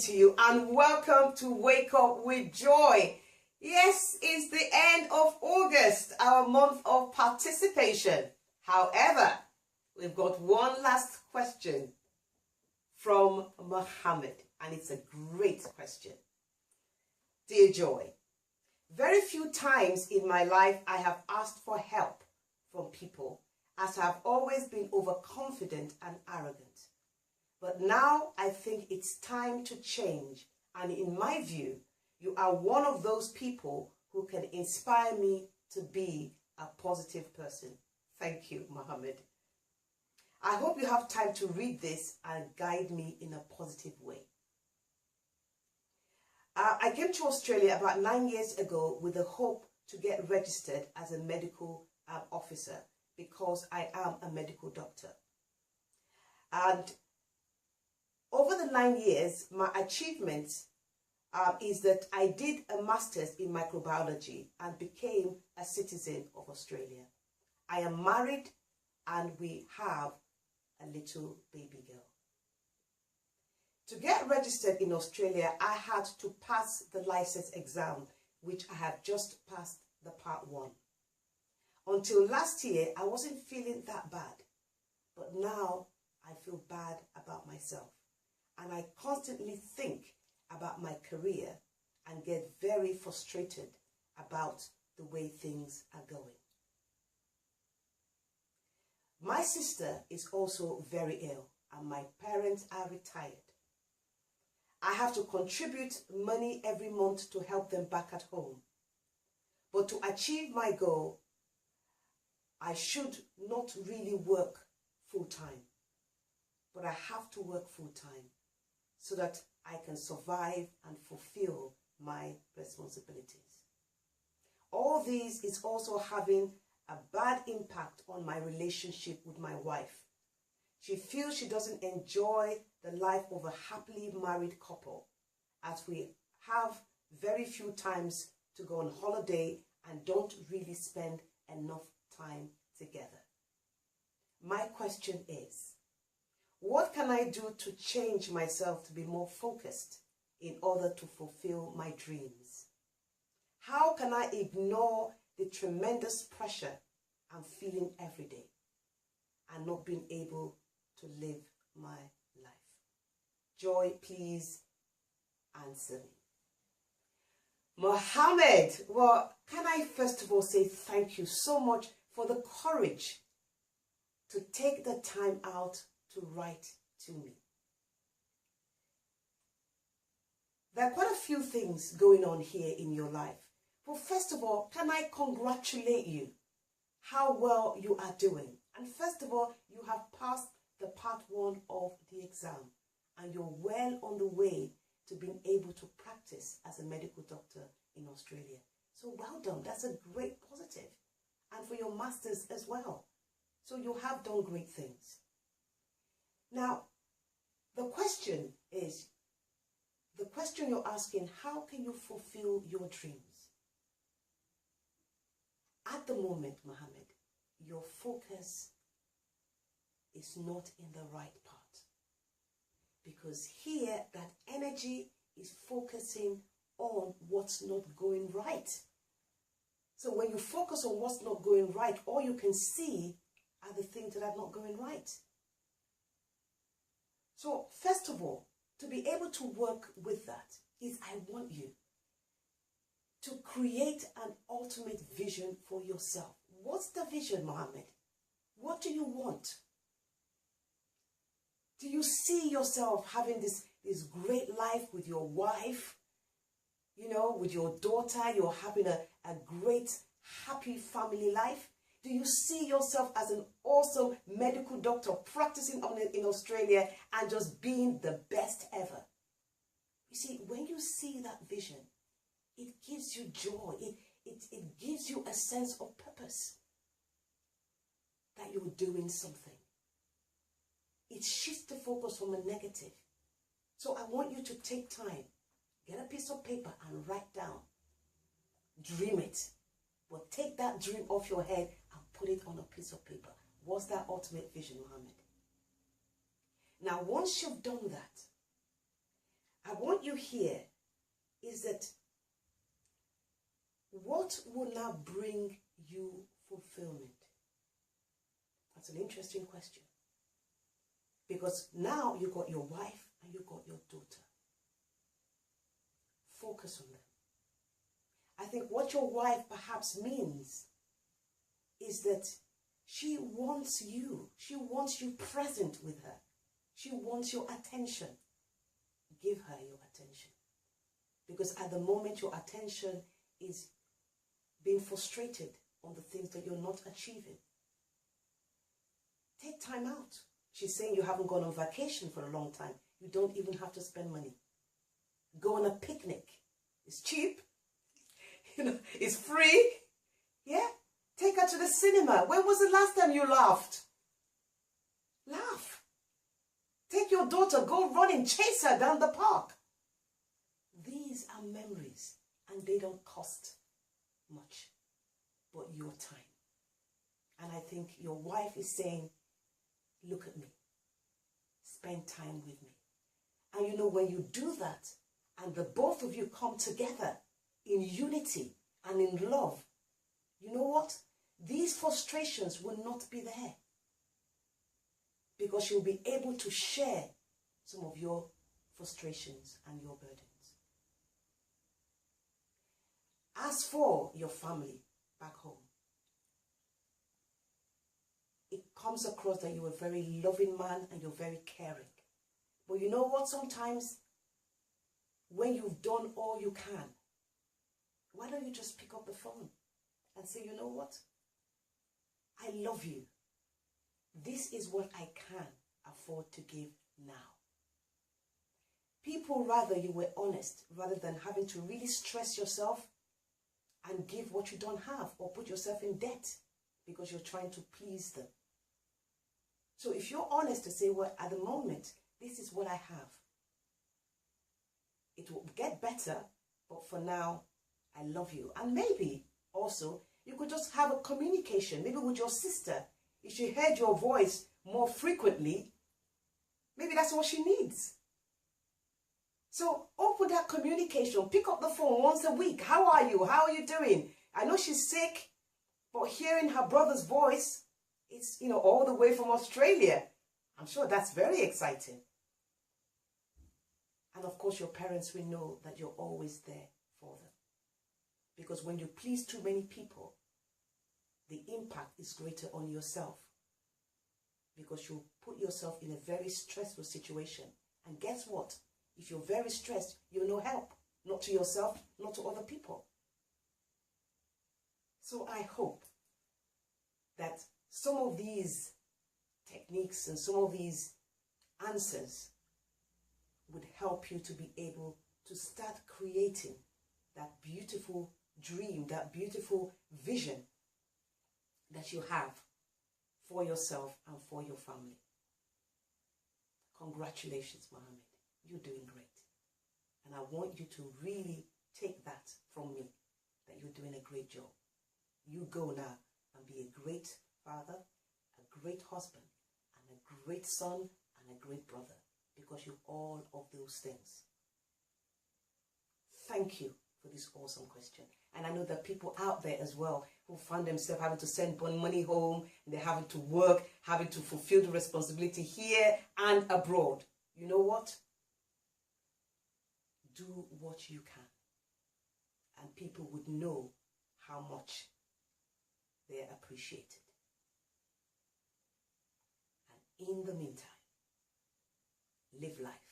to you and welcome to Wake Up with Joy. Yes, it's the end of August, our month of participation. However, we've got one last question from Mohammed, and it's a great question. Dear Joy, very few times in my life I have asked for help from people, as I've always been overconfident and arrogant. But now I think it's time to change, and in my view, you are one of those people who can inspire me to be a positive person. Thank you, Mohammed. I hope you have time to read this and guide me in a positive way. I came to Australia about 9 years ago with the hope to get registered as a medical officer because I am a medical doctor. And over the 9 years, my achievements is that I did a master's in microbiology and became a citizen of Australia. I am married and we have a little baby girl. To get registered in Australia, I had to pass the license exam, which I had just passed the part 1. Until last year, I wasn't feeling that bad, but now I feel bad about myself. And I constantly think about my career and get very frustrated about the way things are going. My sister is also very ill and my parents are retired. I have to contribute money every month to help them back at home. But to achieve my goal, I should not really work full-time, but I have to work full-time so that I can survive and fulfill my responsibilities. All this is also having a bad impact on my relationship with my wife. She feels she doesn't enjoy the life of a happily married couple, as we have very few times to go on holiday and don't really spend enough time together. My question is, what can I do to change myself to be more focused in order to fulfill my dreams? How can I ignore the tremendous pressure I'm feeling every day and not being able to live my life? Joy, please answer me. Mohammed, well, can I first of all say thank you so much for the courage to take the time out to write to me. There are quite a few things going on here in your life. Well, first of all, can I congratulate you how well you are doing? And first of all, you have passed the part 1 of the exam and you're well on the way to being able to practice as a medical doctor in Australia. So well done. That's a great positive. And for your masters as well. So you have done great things. Now, the question you're asking, how can you fulfill your dreams? At the moment, Mohammed, your focus is not in the right part. Because here, that energy is focusing on what's not going right. So when you focus on what's not going right, all you can see are the things that are not going right. So first of all, to be able to work with that is I want you to create an ultimate vision for yourself. What's the vision, Mohammed? What do you want? Do you see yourself having this great life with your wife? You know, with your daughter, you're having a great, happy family life? Do you see yourself as an awesome medical doctor practicing in Australia and just being the best ever? You see, when you see that vision, it gives you joy. It gives you a sense of purpose that you're doing something. It shifts the focus from a negative. So I want you to take time, get a piece of paper and write down. Dream it. But take that dream off your head and put it on a piece of paper. What's that ultimate vision, Mohammed? Now, once you've done that, I want you here is that what will now bring you fulfillment? That's an interesting question. Because now you got your wife and you got your daughter. Focus on them. I think what your wife perhaps means is that she wants you. She wants you present with her. She wants your attention. Give her your attention. Because at the moment your attention is being frustrated on the things that you're not achieving. Take time out. She's saying you haven't gone on vacation for a long time. You don't even have to spend money. Go on a picnic. It's cheap. It's free. Yeah? Take her to the cinema. When was the last time you laughed? Laugh. Take your daughter, go running, chase her down the park. These are memories and they don't cost much, but your time. And I think your wife is saying, look at me. Spend time with me. And you know, when you do that and the both of you come together in unity and in love, you know what? These frustrations will not be there. Because you'll be able to share some of your frustrations and your burdens. As for your family back home, it comes across that you're a very loving man and you're very caring. But you know what? Sometimes when you've done all you can, why don't you just pick up the phone and say, you know what? I love you. This is what I can afford to give now. People rather you were honest rather than having to really stress yourself and give what you don't have or put yourself in debt because you're trying to please them. So if you're honest to say, well, at the moment, this is what I have. It will get better, but for now, I love you. And maybe also, you could just have a communication, maybe with your sister. If she heard your voice more frequently, maybe that's what she needs. So open that communication. Pick up the phone once a week. How are you? How are you doing? I know she's sick, but hearing her brother's voice, it's, all the way from Australia. I'm sure that's very exciting. And of course, your parents will know that you're always there for them. Because when you please too many people, the impact is greater on yourself. Because you put yourself in a very stressful situation. And guess what? If you're very stressed, you're no help. Not to yourself, not to other people. So I hope that some of these techniques and some of these answers would help you to be able to start creating that beautiful dream, that beautiful vision that you have for yourself and for your family. Congratulations, Mohammed. You're doing great. And I want you to really take that from me, that you're doing a great job. You go now and be a great father, a great husband, and a great son, and a great brother, because you're all of those things. Thank you for this awesome question. And I know that people out there as well who find themselves having to send money home, and they're having to work, having to fulfill the responsibility here and abroad. You know what? Do what you can. And people would know how much they're appreciated. And in the meantime, live life